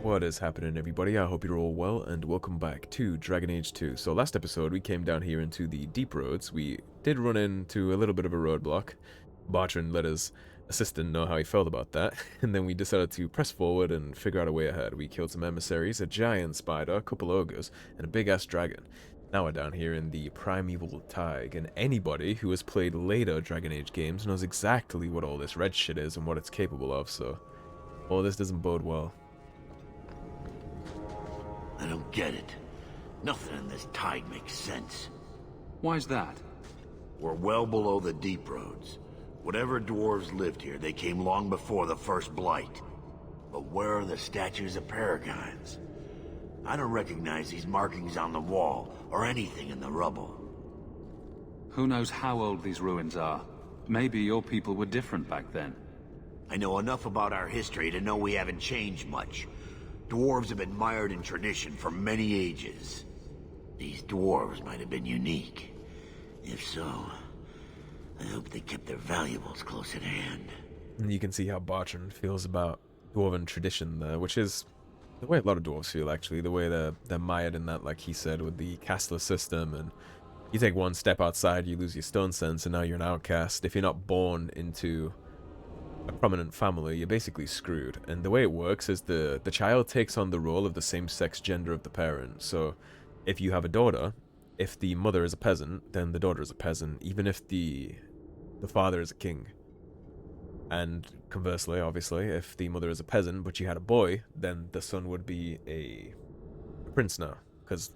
What is happening, everybody? I hope you're all well, and welcome back to Dragon Age 2. So last episode, we came down here into the deep roads. We did run into a little bit of a roadblock. Bartrand let his assistant know how he felt about that, and then we decided to press forward and figure out a way ahead. We killed some emissaries, a giant spider, a couple ogres, and a big-ass dragon. Now we're down here in the Primeval Thaig, and anybody who has played later Dragon Age games knows exactly what all this red shit is and what it's capable of, so all this doesn't bode well. I don't get it. Nothing in this tide makes sense. Why's that? We're well below the deep roads. Whatever dwarves lived here, they came long before the first blight. But where are the statues of paragons? I don't recognize these markings on the wall, or anything in the rubble. Who knows how old these ruins are? Maybe your people were different back then. I know enough about our history to know we haven't changed much. Dwarves have been mired in tradition for many ages. These dwarves might have been unique. If so, I hope they kept their valuables close at hand. And you can see how Bartrand feels about Dwarven tradition there, which is the way a lot of dwarves feel, actually. The way they're mired in that, like he said, with the casteless system, and you take one step outside, you lose your stone sense, and now you're an outcast. If you're not born into a prominent family, you're basically screwed. And the way it works is the child takes on the role of the same-sex gender of the parent. So if you have a daughter, if the mother is a peasant, then the daughter is a peasant, even if the father is a king. And conversely, obviously, if the mother is a peasant but you had a boy, then the son would be a prince now, because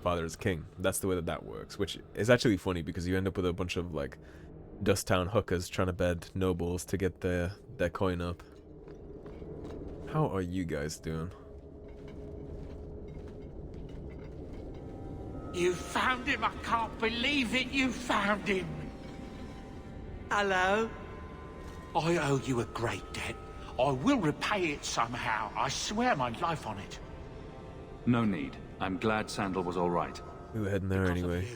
father is king. That's the way that works, which is actually funny because you end up with a bunch of like Dust Town hookers trying to bed nobles to get their coin up. How are you guys doing? You found him! I can't believe it! You found him! Hello? I owe you a great debt. I will repay it somehow. I swear my life on it. No need. I'm glad Sandal was all right. We were heading there Because of anyway.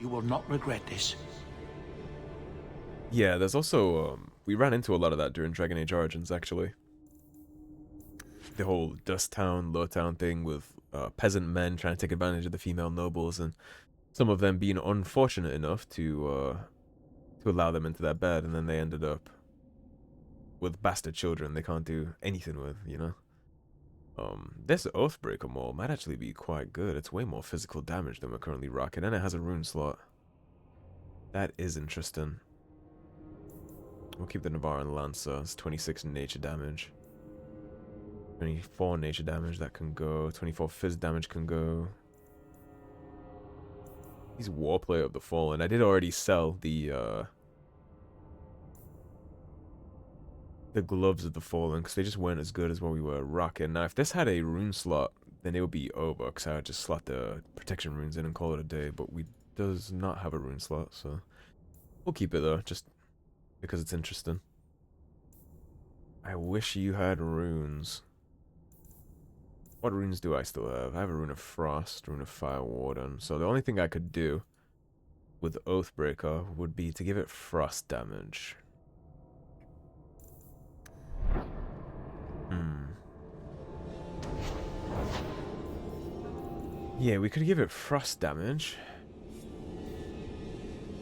you will not regret this. Yeah, there's also, we ran into a lot of that during Dragon Age Origins, actually. The whole Dust Town, Low Town thing with peasant men trying to take advantage of the female nobles, and some of them being unfortunate enough to allow them into their bed, and then they ended up with bastard children they can't do anything with, you know? This Oathbreaker maul might actually be quite good. It's way more physical damage than we're currently rocking, and it has a rune slot. That is interesting. We'll keep the Navaran Lancer. It's 26 nature damage. 24 nature damage, that can go. 24 phys damage can go. He's Warplayer of the Fallen. I did already sell the Gloves of the Fallen, because they just weren't as good as what we were rocking. Now, if this had a rune slot, then it would be over, because I would just slot the protection runes in and call it a day, but we does not have a rune slot, so we'll keep it, though, just because it's interesting. I wish you had runes. What runes do I still have? I have a Rune of Frost, Rune of Fire Warden. So the only thing I could do with Oathbreaker would be to give it Frost damage. Yeah, we could give it Frost damage.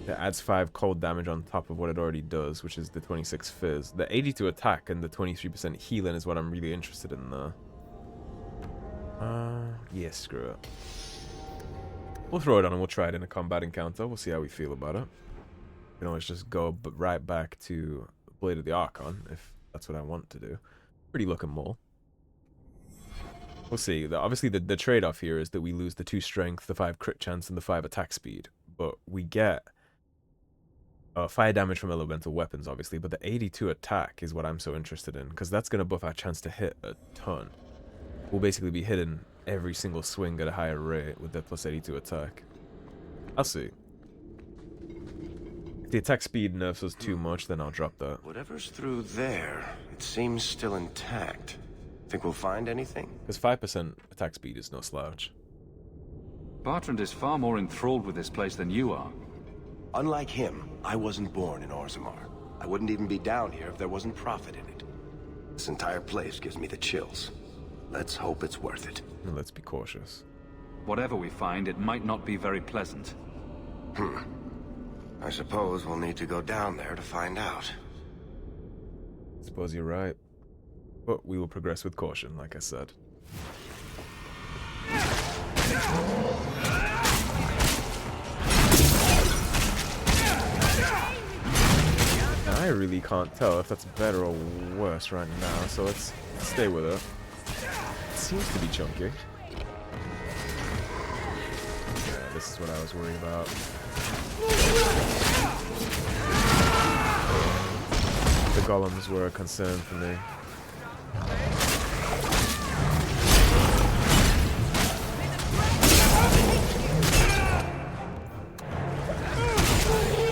That adds 5 cold damage on top of what it already does, which is the 26 fizz. The 82 attack and the 23% healing is what I'm really interested in, though. Yeah, screw it. We'll throw it on and we'll try it in a combat encounter. We'll see how we feel about it. We can always just go right back to Blade of the Archon, if that's what I want to do. Pretty looking maul. We'll see. Obviously, the trade-off here is that we lose the 2 strength, the 5 crit chance, and the 5 attack speed. But we get fire damage from elemental weapons, obviously, but the 82 attack is what I'm so interested in, because that's going to buff our chance to hit a ton. We'll basically be hitting every single swing at a higher rate with the plus 82 attack. I'll see. If the attack speed nerfs us too much, then I'll drop that. Whatever's through there, it seems still intact. Think we'll find anything? Because 5% attack speed is no slouch. Bartrand is far more enthralled with this place than you are. Unlike him, I wasn't born in Orzammar. I wouldn't even be down here if there wasn't profit in it. This entire place gives me the chills. Let's hope it's worth it. And let's be cautious. Whatever we find, it might not be very pleasant. I suppose we'll need to go down there to find out. Suppose you're right. But we will progress with caution, like I said. I really can't tell if that's better or worse right now, so let's stay with it. It seems to be chunky. Yeah, this is what I was worried about. The golems were a concern for me.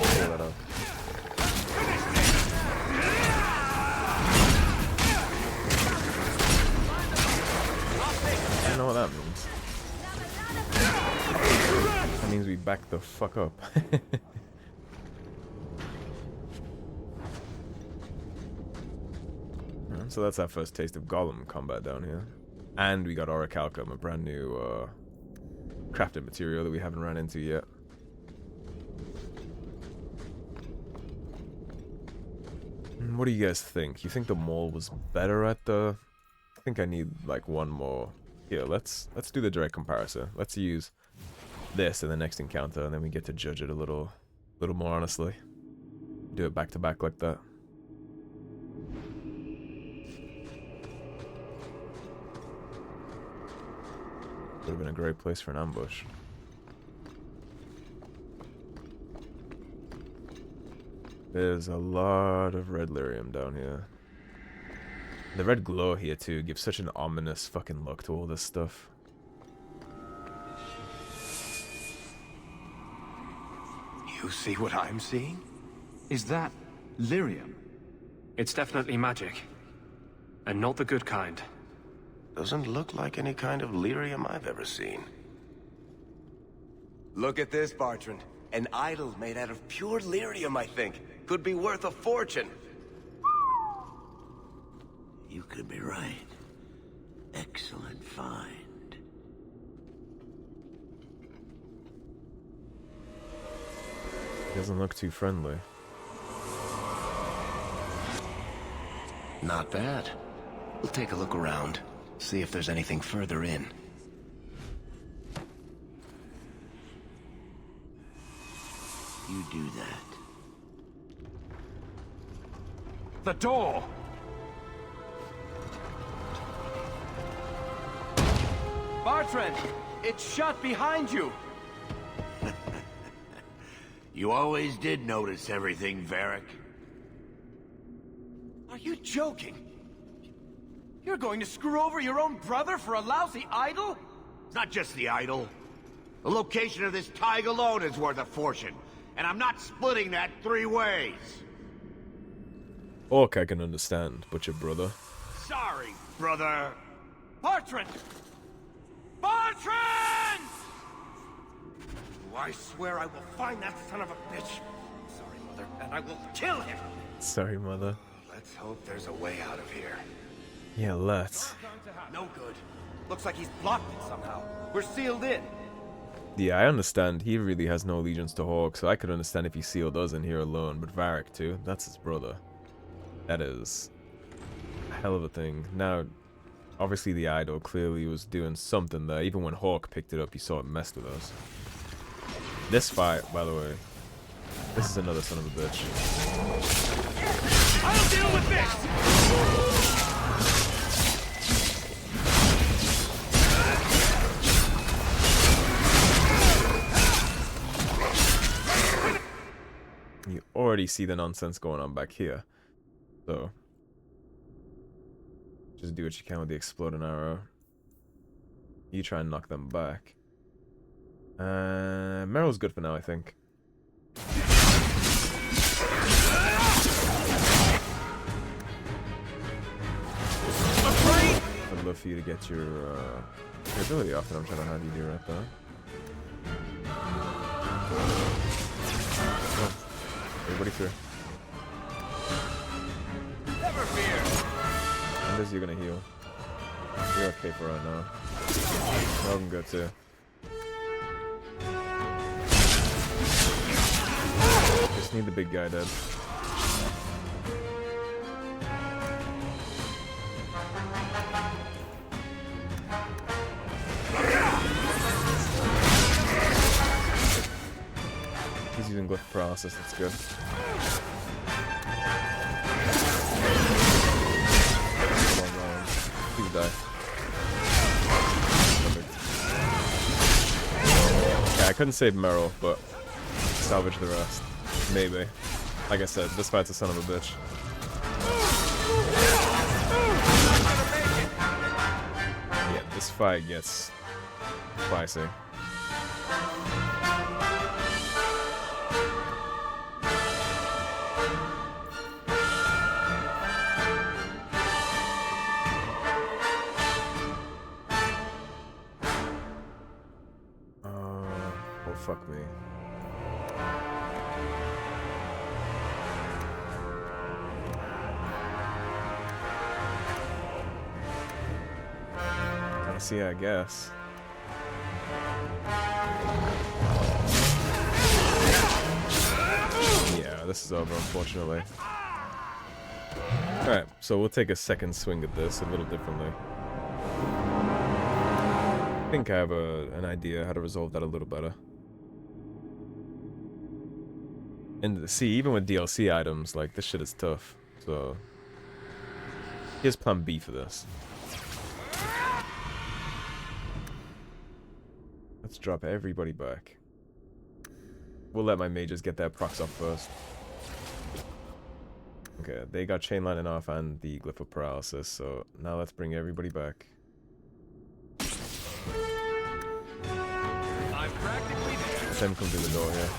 Pull that up. I don't know what that means. That means we back the fuck up. So that's our first taste of golem combat down here. And we got orichalcum, a brand new crafted material that we haven't run into yet. What do you guys think? You think the mole was better at the... I think I need like one more. Here, let's do the direct comparison. Let's use this in the next encounter, and then we get to judge it a little more honestly. Do it back to back like that. Would have been a great place for an ambush. There's a lot of red lyrium down here. The red glow here too gives such an ominous fucking look to all this stuff. You see what I'm seeing? Is that lyrium? It's definitely magic. And not the good kind. Doesn't look like any kind of lyrium I've ever seen. Look at this, Bartrand. An idol made out of pure lyrium, I think. Could be worth a fortune. You could be right. Excellent find. Doesn't look too friendly. Not bad. We'll take a look around. See if there's anything further in. You do that. The door! Bartrand! It's shut behind you! You always did notice everything, Varric. Are you joking? You're going to screw over your own brother for a lousy idol? It's not just the idol. The location of this Thaig alone is worth a fortune, and I'm not splitting that 3 ways. Orc I can understand, but your brother? Sorry, brother. Bartrand! Bartrand! I swear I will find that son of a bitch. Sorry, Mother, and I will kill him. Sorry, mother. Let's hope there's a way out of here. Yeah, let's. No good. Looks like he's blocked it somehow. We're sealed in. Yeah, I understand. He really has no allegiance to Hawk, so I could understand if he sealed us in here alone. But Varric, too, that's his brother. That is a hell of a thing. Now, obviously the idol clearly was doing something there. Even when Hawk picked it up, you saw it messed with us. This fight, by the way, this is another son of a bitch. I'll deal with this! You already see the nonsense going on back here. So, just do what you can with the exploding arrow. You try and knock them back. Meryl's good for now, I think. I'd love for you to get your ability off, and I'm trying to have you do right there. Come on. Everybody through. Never fear. And as you're gonna heal. You're okay for right now. I can go too. Just need the big guy dead. He's using glyph paralysis, that's good. Long round. He would die. Perfect. Yeah, I couldn't save Merrill, but salvage the rest. Maybe. Like I said, this fight's a son of a bitch. Yeah, this fight gets spicy. Oh, fuck me. See, I guess. Yeah, this is over, unfortunately. Alright, so we'll take a second swing at this a little differently. I think I have an idea how to resolve that a little better. And see, even with DLC items, like, this shit is tough. So, here's plan B for this. Let's drop everybody back. We'll let my mages get their procs off first. Okay, they got chain lightning off and the glyph of paralysis, so now let's bring everybody back. I'm practically there. Let them come through the door here.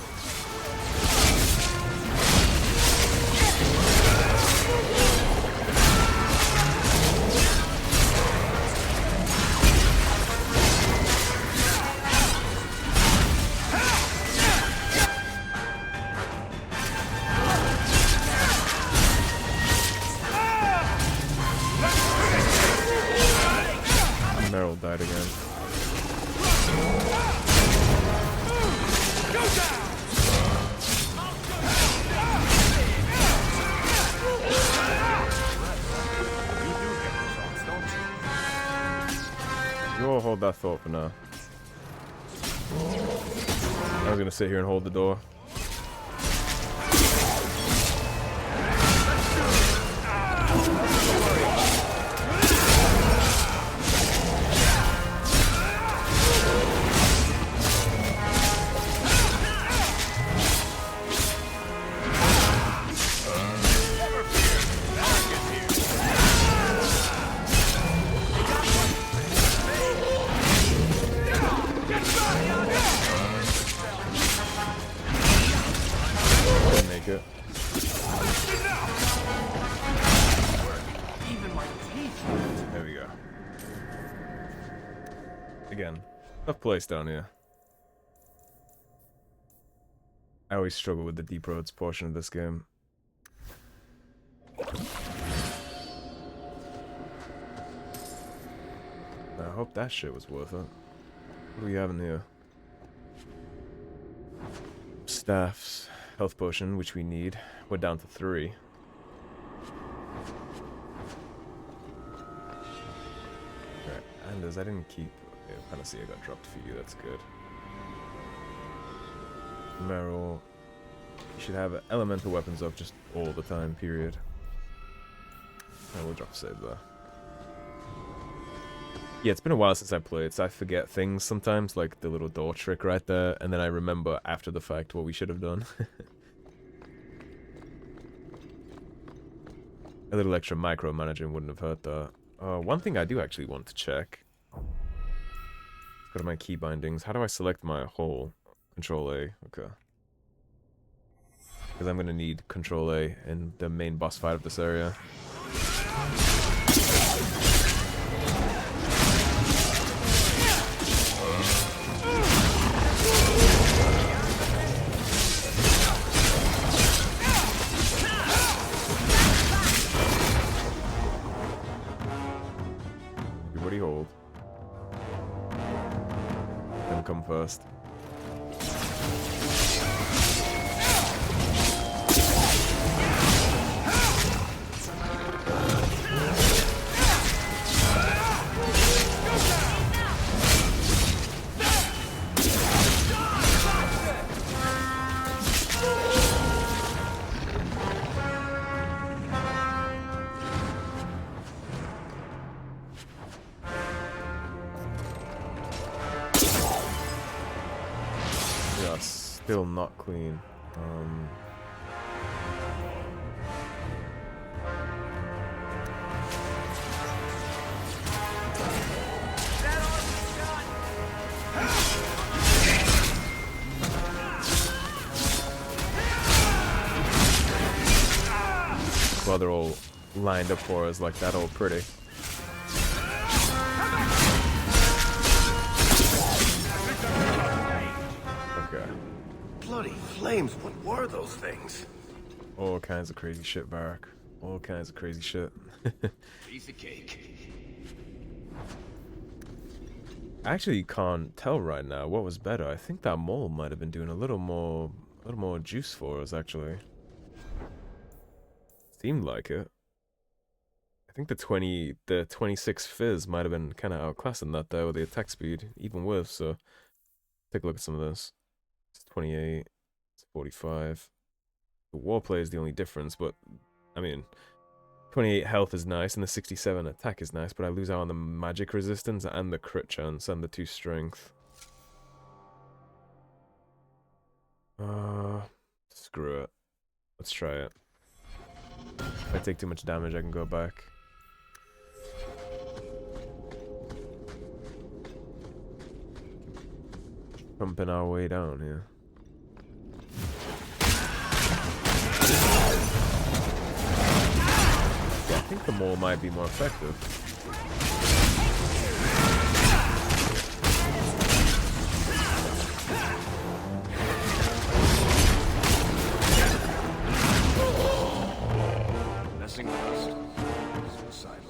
Merrill died again. You all hold that thought for now. I was gonna sit here and hold the door. There we go. Again, tough place down here. I always struggle with the deep roads portion of this game. I hope that shit was worth it. What do we have in here? Staffs, health potion, which we need. We're down to 3. Right, Anders, I didn't keep... Okay, Panacea got dropped for you, that's good. Merrill... You should have elemental weapons up just all the time, period. I will drop a save there. Yeah, it's been a while since I played, so I forget things sometimes, like the little door trick right there, and then I remember after the fact what we should have done. A little extra micromanaging wouldn't have hurt though. One thing I do actually want to check. Go to my key bindings. How do I select my whole? Control A, okay. Because I'm going to need Control A in the main boss fight of this area. Everybody come first. Still not clean. Well, they're all lined up for us like that, all pretty. Okay. Bloody flames, what were those things? All kinds of crazy shit, Varric. All kinds of crazy shit. Piece of cake. I actually can't tell right now what was better. I think that mole might have been doing a little more juice for us, actually. Seemed like it. I think the 26 fizz might have been kind of outclassing that though with the attack speed, even with. So take a look at some of this. It's 28. It's 45. The warplay is the only difference, but I mean, 28 health is nice and the 67 attack is nice, but I lose out on the magic resistance and the crit chance and the 2 strength. Screw it. Let's try it. If I take too much damage, I can go back. Pumping our way down here. Yeah, I think the mole might be more effective. Messing with us. Suicidal.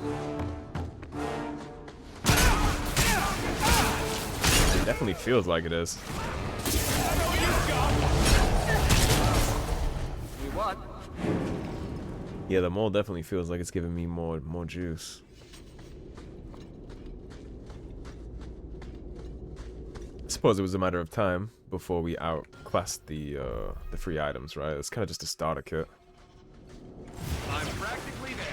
It definitely feels like it is. You what? Yeah, the mole definitely feels like it's giving me more juice. I suppose it was a matter of time before we outclassed the free items, right? It's kind of just a starter kit. I'm practically there.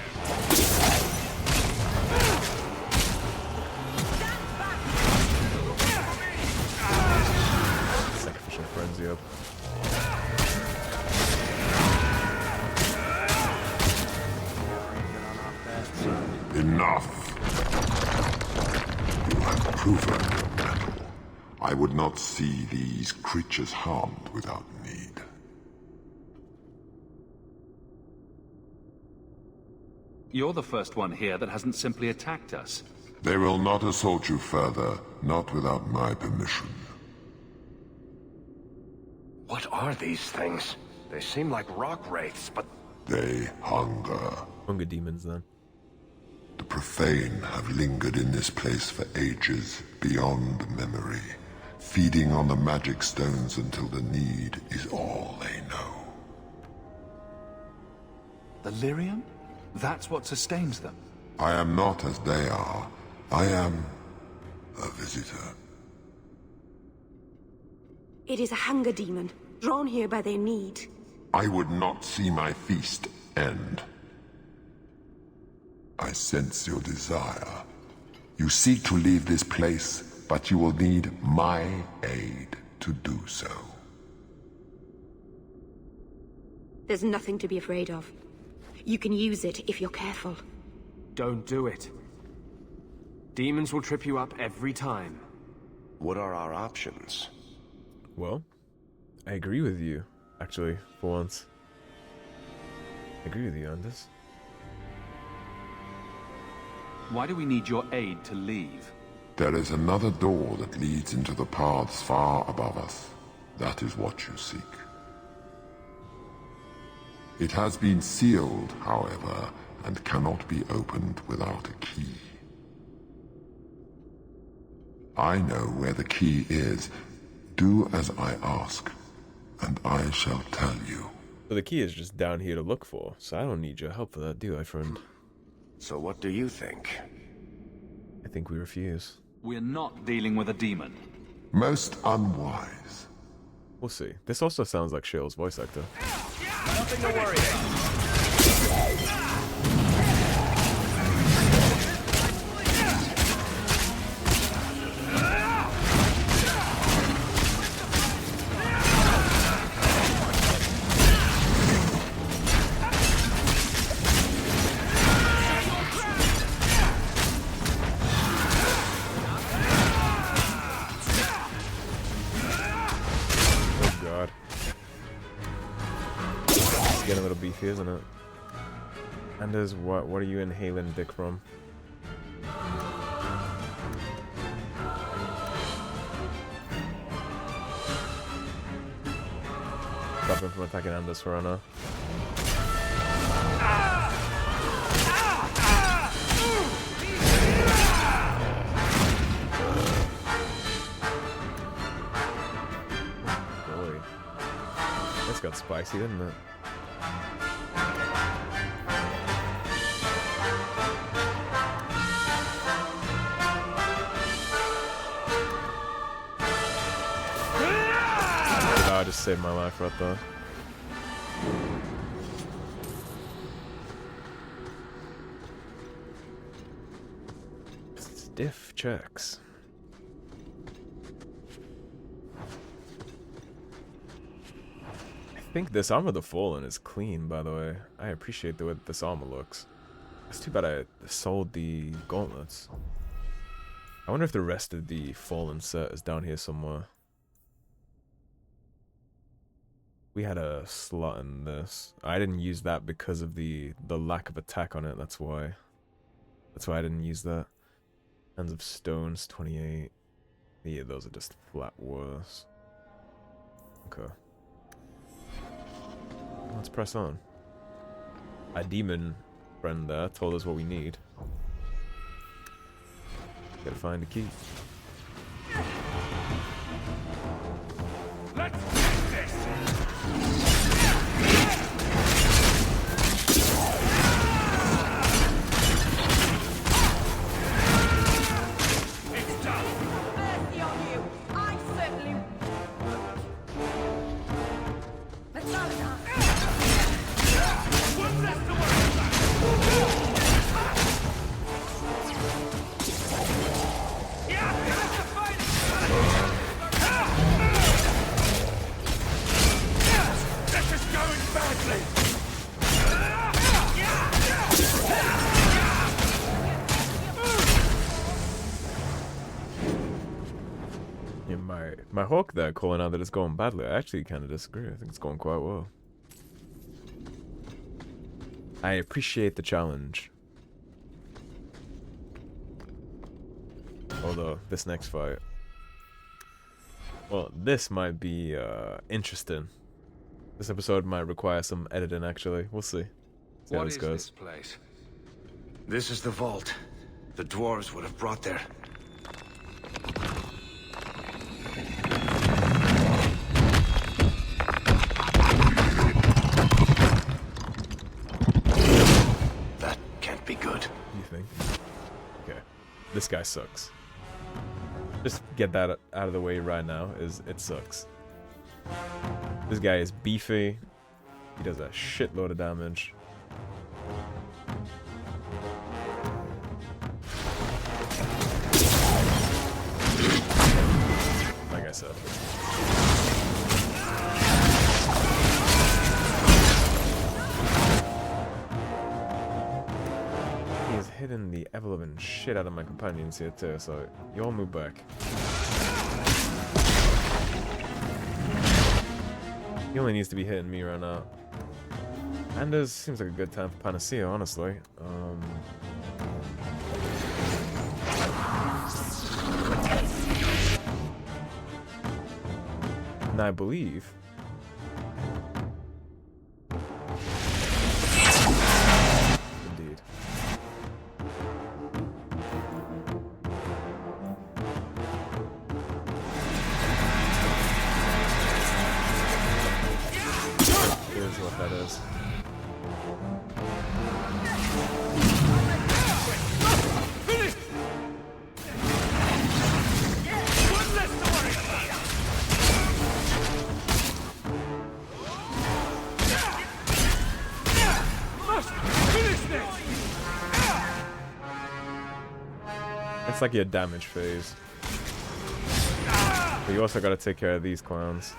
Sacrificial frenzy up. Enough. You have proven your mettle. I would not see these creatures harmed without need. You're the first one here that hasn't simply attacked us. They will not assault you further, not without my permission. What are these things? They seem like rock wraiths, but... They hunger. Hunger demons, then. The profane have lingered in this place for ages, beyond memory, feeding on the magic stones until the need is all they know. The Lyrium? That's what sustains them. I am not as they are. I am a visitor. It is a hunger demon, drawn here by their need. I would not see my feast end. I sense your desire. You seek to leave this place, but you will need my aid to do so. There's nothing to be afraid of. You can use it if you're careful. Don't do it. Demons will trip you up every time. What are our options? Well, I agree with you, actually, for once. I agree with you on this. Why do we need your aid to leave? There is another door that leads into the paths far above us. That is what you seek. It has been sealed, however, and cannot be opened without a key. I know where the key is. Do as I ask, and I shall tell you. So the key is just down here to look for, so I don't need your help for that, do I, friend? So what do you think? I think we refuse. We're not dealing with a demon. Most unwise. We'll see. This also sounds like Shale's voice actor. Nothing to worry about. Getting a little beefy, isn't it? Anders, what are you inhaling dick from? Stop him from attacking Anders for Anna. Boy. This got spicy, didn't it? Just saved my life right there. Stiff checks. I think this Armor of the Fallen is clean, by the way. I appreciate the way this armor looks. It's too bad I sold the gauntlets. I wonder if the rest of the Fallen set is down here somewhere. We had a slot in this. I didn't use that because of the lack of attack on it. That's why. That's why I didn't use that. Hands of Stones, 28. Yeah, those are just flat worse. Okay. Let's press on. A demon friend there told us what we need. Gotta find a key. Let's get this! It's done! Mercy on you! I certainly... Let's not enough! One less to worry about! This is going badly! Yeah, my hawk there calling out that it's going badly. I actually kind of disagree. I think it's going quite well. I appreciate the challenge. Although, this next fight... Well, this might be interesting. This episode might require some editing, actually. We'll see. See how this goes. This place? This is the vault. The dwarves would have brought their... That can't be good. You think? Okay. This guy sucks. Just get that out of the way right now, it sucks. This guy is beefy. He does a shitload of damage. Like I said. He is hitting the ever-living shit out of my companions here too, so you all move back. He only needs to be hitting me right now. Anders seems like a good time for Panacea, honestly. And I believe... Indeed. what that is. It's like your damage phase. But you also gotta take care of these clowns.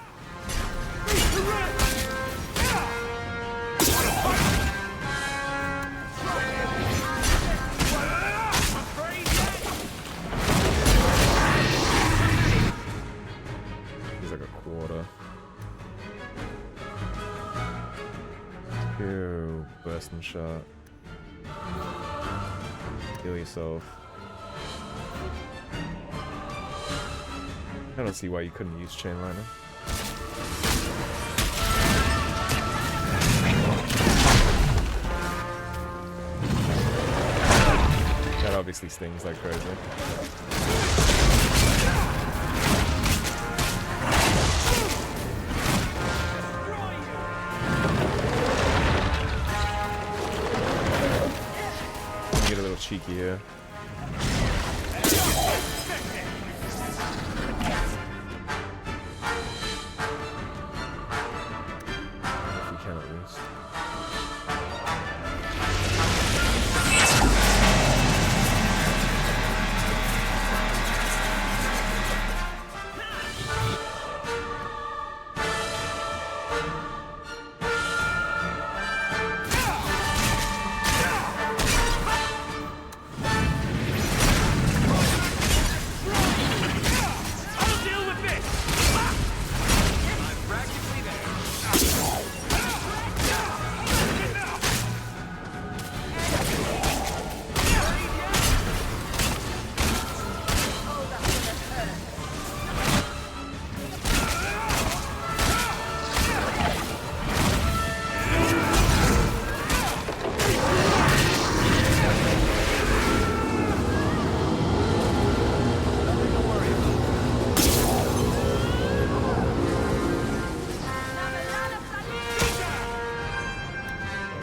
He's like a quarter. Ew, bursting shot. Heal yourself. I don't see why you couldn't use chain liner. That obviously stings like crazy. Get a little cheeky here.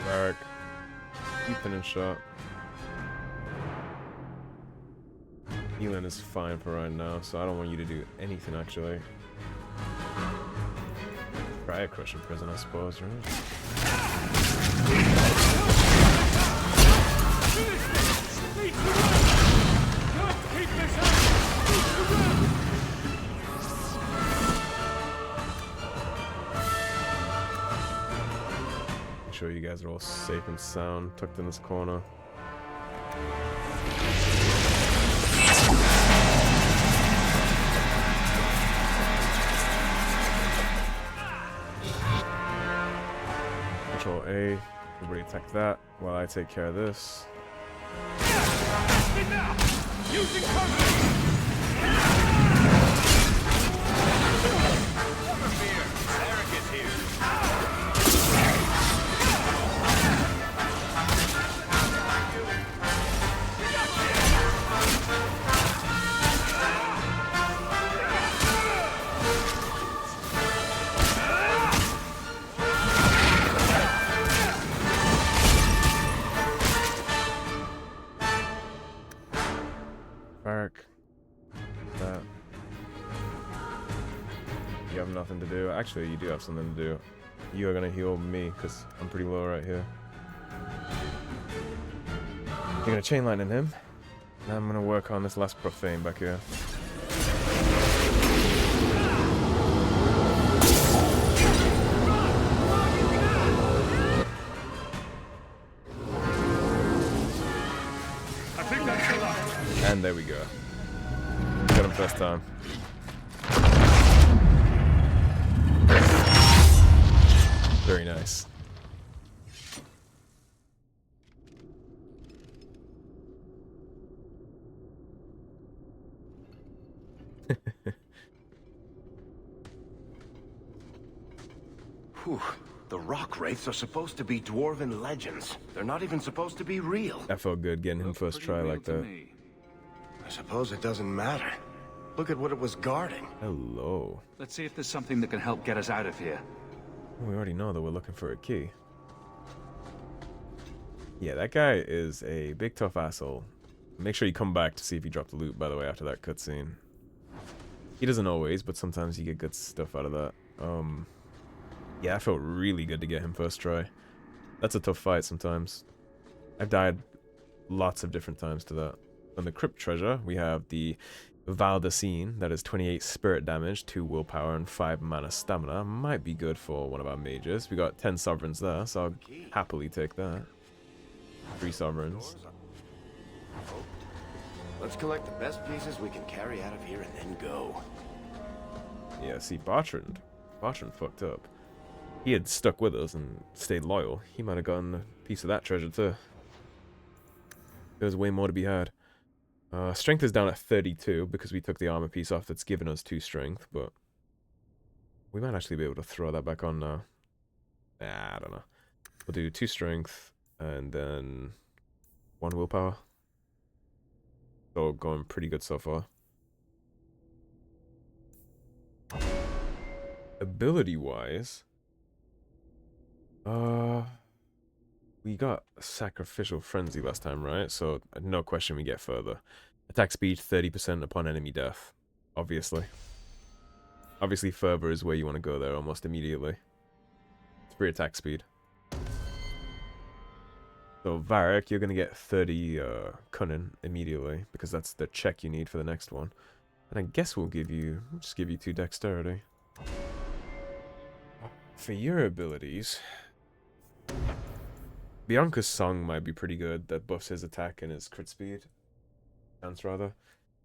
Varric. Finish shot. Healing is fine for right now, so I don't want you to do anything actually. Try a crushing prison, I suppose, right? Make sure you guys are all safe and sound, tucked in this corner. Control A, everybody attack that while I take care of this. Using cover! Varric is here. Varric. That. You have nothing to do. Actually, you do have something to do. You are gonna heal me, because I'm pretty low right here. You're gonna chain lightning him. And I'm gonna work on this last profane back here. And there we go. Got him first time. Very nice. Whew. The Rock Wraiths are supposed to be Dwarven legends. They're not even supposed to be real. That felt good getting him first try like that. I suppose it doesn't matter. Look at what it was guarding. Hello. Let's see if there's something that can help get us out of here. We already know that we're looking for a key. Yeah, that guy is a big tough asshole. Make sure you come back to see if he dropped the loot, by the way, after that cutscene. He doesn't always, but sometimes you get good stuff out of that. Yeah, I felt really good to get him first try. That's a tough fight sometimes. I've died lots of different times to that. On the crypt treasure, we have the Valdacine, that is 28 spirit damage, 2 willpower, and 5 mana stamina. Might be good for one of our mages. We got 10 sovereigns there, so I'll happily take that. 3 sovereigns. Let's collect the best pieces we can carry out of here and then go. Yeah, see, Bartrand fucked up. He had stuck with us and stayed loyal. He might have gotten a piece of that treasure too. There's way more to be had. Strength is down at 32 because we took the armor piece off that's given us 2 strength, but we might actually be able to throw that back on now. Nah, I don't know. We'll do 2 strength and then 1 willpower. So going pretty good so far. Ability-wise, we got Sacrificial Frenzy last time, right? So no question we get further. Attack speed 30% upon enemy death, obviously. Obviously fervor is where you want to go there almost immediately. It's free attack speed. So Varric, you're going to get 30 cunning immediately, because that's the check you need for the next one. And I guess we'll just give you 2 dexterity. For your abilities, Bianca's Song might be pretty good. That buffs his attack and his crit speed. Chance rather.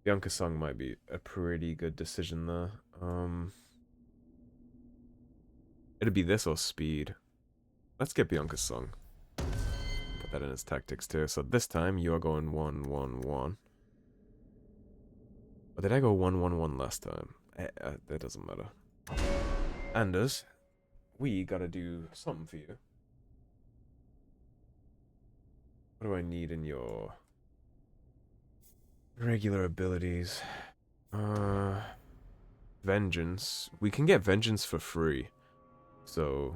Bianca's Song might be a pretty good decision there. It'd be this or speed. Let's get Bianca's Song. Put that in his tactics too. So this time you are going 1-1-1. Or did I go 1-1-1 last time? That doesn't matter. Anders, we gotta do something for you. What do I need in your regular abilities? Vengeance. We can get Vengeance for free. So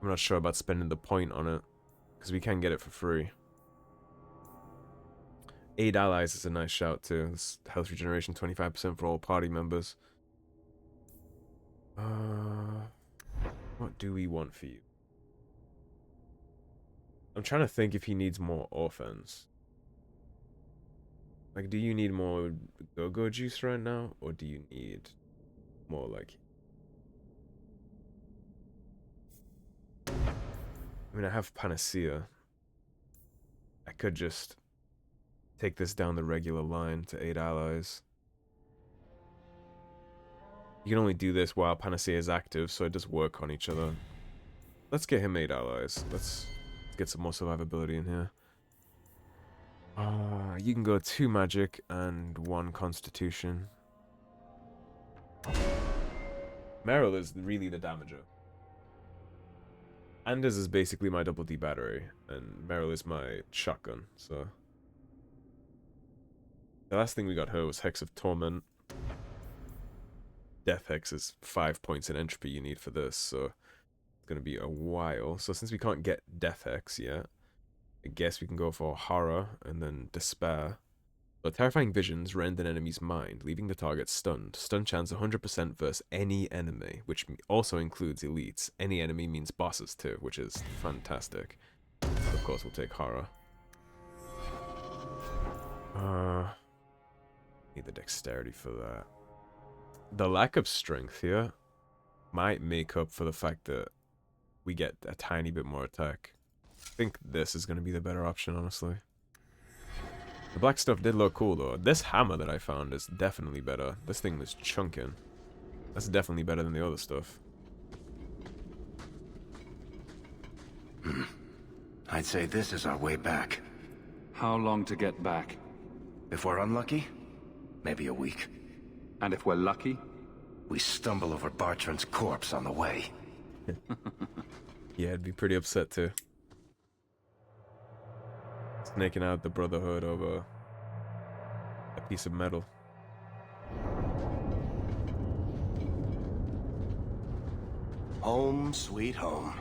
I'm not sure about spending the point on it, because we can get it for free. Aid allies is a nice shout too. This health regeneration 25% for all party members. What do we want for you? I'm trying to think if he needs more offense. Like, do you need more go-go juice right now? Or do you need more, like... I mean, I have Panacea. I could just take this down the regular line to 8 allies. You can only do this while Panacea is active, so it does work on each other. Let's get him 8 allies. Let's get some more survivability in here. You can go 2 magic and 1 constitution. Meryl is really the damager. Anders is basically my double D battery, and Meryl is my shotgun, so... The last thing we got her was Hex of Torment. Death Hex is 5 points in entropy you need for this, so... It's gonna be a while. So since we can't get Death Hex yet, I guess we can go for Horror and then Despair. So Terrifying Visions rend an enemy's mind, leaving the target stunned. Stun chance 100% versus any enemy, which also includes elites. Any enemy means bosses too, which is fantastic. Of course we'll take Horror. Need the dexterity for that. The lack of strength here might make up for the fact that we get a tiny bit more attack. I think this is going to be the better option, honestly. The black stuff did look cool, though. This hammer that I found is definitely better. This thing was chunking. That's definitely better than the other stuff. I'd say this is our way back. How long to get back? If we're unlucky, maybe a week. And if we're lucky? We stumble over Bartrand's corpse on the way. Yeah, I'd be pretty upset too. Snaking out the Brotherhood over a piece of metal. Home, sweet home.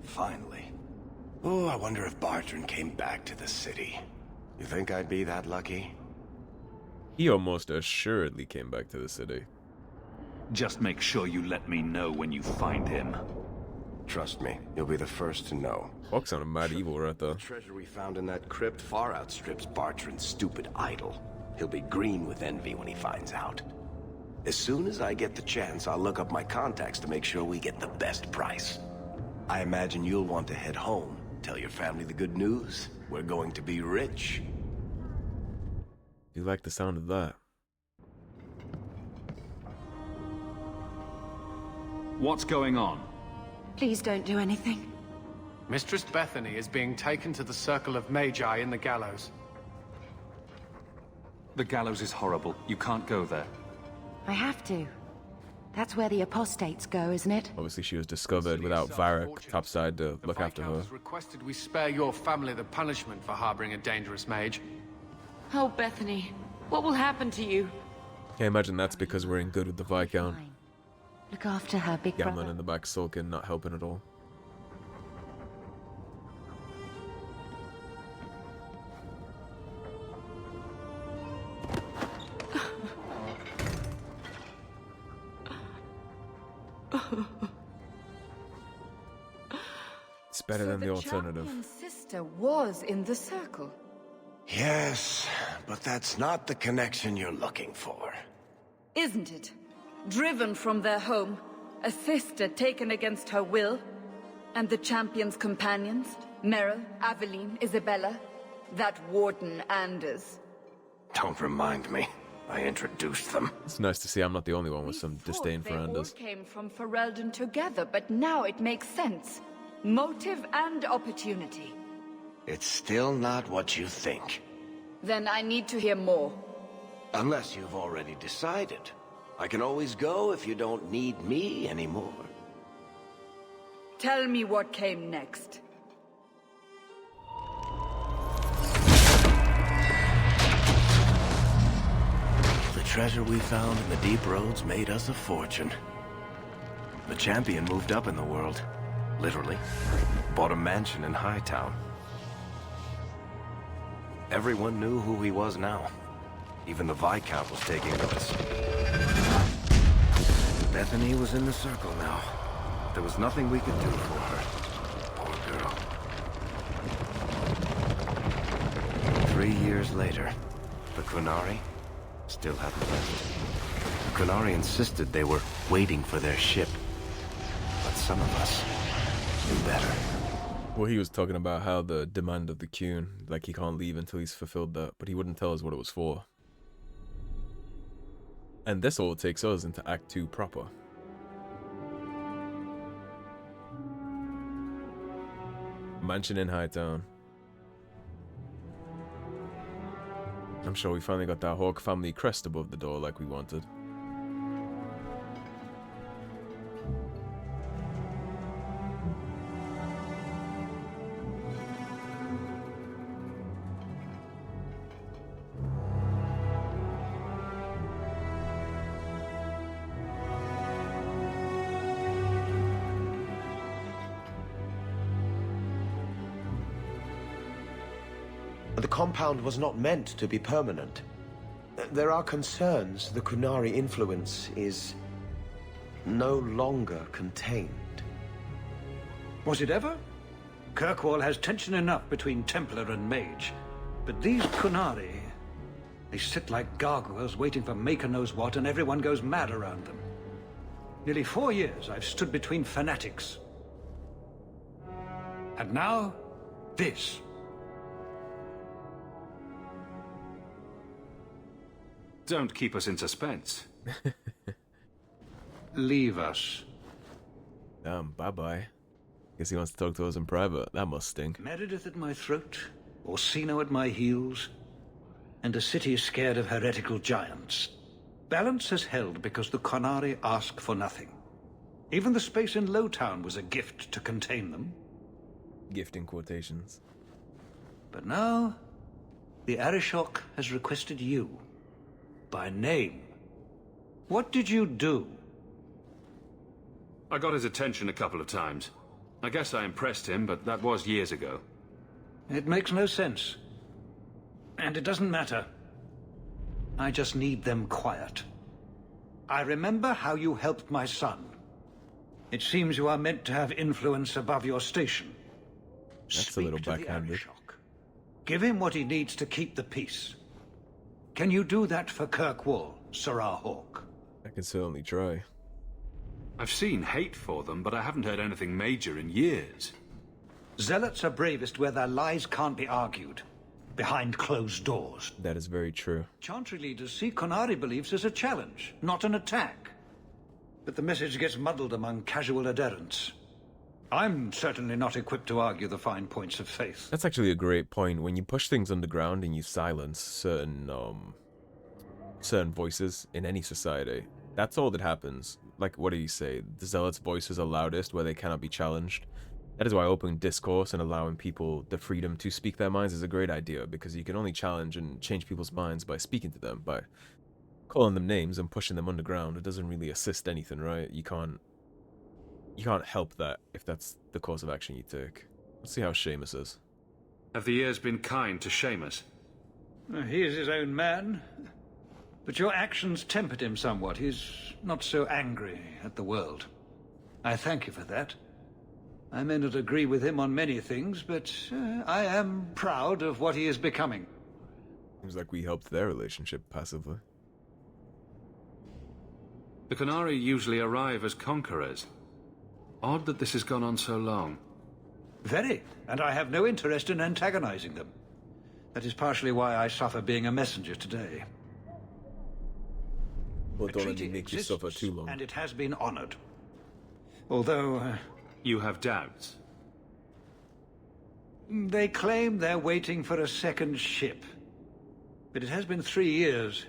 Finally. Oh, I wonder if Bartrand came back to the city. You think I'd be that lucky? He almost assuredly came back to the city. Just make sure you let me know when you find him. Trust me, you'll be the first to know. Fuck sounded mad evil right there. The treasure we found in that crypt far outstrips Bartrand's stupid idol. He'll be green with envy when he finds out. As soon as I get the chance, I'll look up my contacts to make sure we get the best price. I imagine you'll want to head home. Tell your family the good news. We're going to be rich. You like the sound of that? What's going on? Please don't do anything. Mistress Bethany is being taken to the Circle of Magi in the Gallows. The gallows is horrible. You can't go there. I have to. That's where the apostates go, isn't it? Obviously she was discovered without Varric topside to look after her. The Viscount has requested we spare your family the punishment for harboring a dangerous mage. Oh, Bethany, what will happen to you? Can't imagine that's because we're in good with the Viscount. Fine. Look after her, big Gamlin brother. in the back sulking, not helping at all. It's better than the alternative. Champion's sister was in the circle. Yes, but that's not the connection you're looking for. Isn't it? Driven from their home, a sister taken against her will, and the champion's companions, Merrill, Aveline, Isabella, that warden Anders. Don't remind me. I introduced them. It's nice to see I'm not the only one with some disdain for They all Anders. came from Ferelden together, but now it makes sense. Motive and opportunity. It's still not what you think. Then I need to hear more. Unless you've already decided. I can always go if you don't need me anymore. Tell me what came next. The treasure we found in the deep roads made us a fortune. The champion moved up in the world. Literally. Bought a mansion in Hightown. Everyone knew who he was now. Even the Viscount was taking notice. Bethany was in the circle now. There was nothing we could do for her. Poor girl. 3 years later, the Qunari still hadn't left. The Qunari insisted they were waiting for their ship. But some of us knew better. Well, he was talking about how the demand of the Qun, like he can't leave until he's fulfilled that, but he wouldn't tell us what it was for. And this all takes us into Act 2 proper. Mansion in Hightown. I'm sure we finally got that Hawk family crest above the door like we wanted. The compound was not meant to be permanent. There are concerns the Qunari influence is no longer contained. Was it ever? Kirkwall has tension enough between Templar and Mage. But these Qunari, they sit like gargoyles waiting for Maker knows what, and everyone goes mad around them. Nearly 4 years I've stood between fanatics. And now, this. Don't keep us in suspense. Leave us. Bye-bye. Guess he wants to talk to us in private. That must stink. Meredith at my throat, Orsino at my heels, and a city scared of heretical giants. Balance has held because the Qunari ask for nothing. Even the space in Lowtown was a gift to contain them. Gift in quotations. But now, the Arishok has requested you. By name. What did you do? I got his attention a couple of times. I guess I impressed him, but that was years ago. It makes no sense. And it doesn't matter. I just need them quiet. I remember how you helped my son. It seems you are meant to have influence above your station. That's a little backhanded. Give him what he needs to keep the peace. Can you do that for Kirkwall, Sirrah Hawk? I can certainly try. I've seen hate for them, but I haven't heard anything major in years. Zealots are bravest where their lies can't be argued. Behind closed doors. That is very true. Chantry leaders see Qunari beliefs as a challenge, not an attack. But the message gets muddled among casual adherents. I'm certainly not equipped to argue the fine points of faith. That's actually a great point. When you push things underground and you silence certain voices in any society, that's all that happens. Like, what do you say? The Zealots' voices are loudest where they cannot be challenged. That is why open discourse and allowing people the freedom to speak their minds is a great idea, because you can only challenge and change people's minds by speaking to them, by calling them names and pushing them underground. It doesn't really assist anything, right? You can't help that if that's the course of action you take. Let's see how Seamus is. Have the years been kind to Seamus? He is his own man. But your actions tempered him somewhat. He's not so angry at the world. I thank you for that. I may not agree with him on many things, but I am proud of what he is becoming. Seems like we helped their relationship passively. The Qunari usually arrive as conquerors. Odd that this has gone on so long. Very, and I have no interest in antagonizing them. That is partially why I suffer being a messenger today. Well, don't let me make you suffer too long. And it has been honored. Although... You have doubts? They claim they're waiting for a second ship. But it has been 3 years.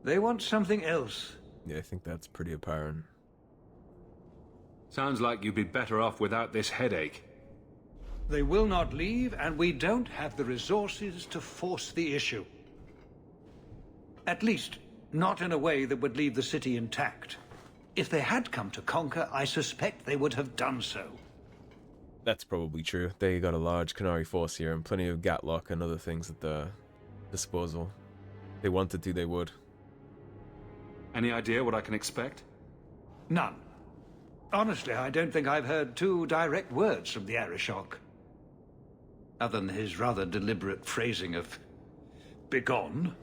They want something else. Yeah, I think that's pretty apparent. Sounds like you'd be better off without this headache. They will not leave, and we don't have the resources to force the issue. At least, not in a way that would leave the city intact. If they had come to conquer, I suspect they would have done so. That's probably true. They got a large Qunari force here and plenty of Gatlock and other things at their disposal. If they wanted to, they would. Any idea what I can expect? None. Honestly, I don't think I've heard 2 direct words from the Arishok. Other than his rather deliberate phrasing of... begone.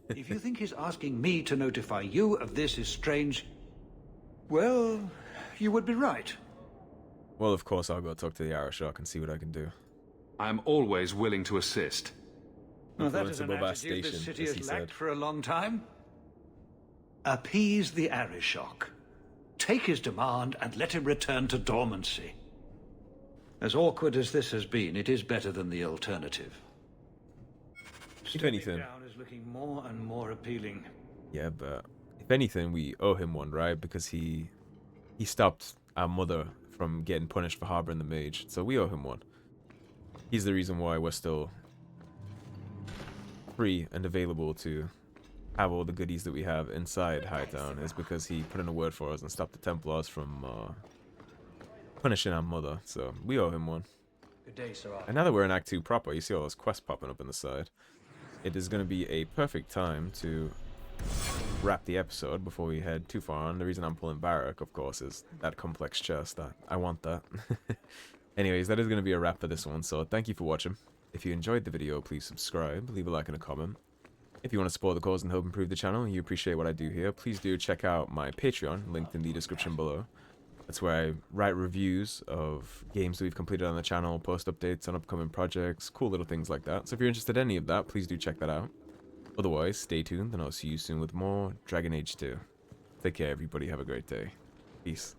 If you think his asking me to notify you of this is strange, well, you would be right. Well, of course, I'll go talk to the Arishok and see what I can do. I am always willing to assist. Well, that is an attitude this city has lacked for a long time. Appease the Arishok. Take his demand and let him return to dormancy. As awkward as this has been, it is better than the alternative. If anything... down is looking more and more appealing. Yeah, but if anything, we owe him one, right? Because he stopped our mother from getting punished for harboring the mage, so we owe him one. He's the reason why we're still free and available to have all the goodies that we have inside Hightown, is because he put in a word for us and stopped the Templars from punishing our mother, so we owe him one. Good day, Sirrah. And now that we're in Act 2 proper, you see all those quests popping up on the side. It is going to be a perfect time to wrap the episode before we head too far on. The reason I'm pulling Varric, of course, is that complex chest. I want that. Anyways, that is going to be a wrap for this one, so thank you for watching. If you enjoyed the video, please subscribe, leave a like and a comment. If you want to support the cause and help improve the channel and you appreciate what I do here, please do check out my Patreon, linked in the description below. That's where I write reviews of games that we've completed on the channel, post updates on upcoming projects, cool little things like that. So if you're interested in any of that, please do check that out. Otherwise, stay tuned and I'll see you soon with more Dragon Age 2. Take care everybody, have a great day. Peace.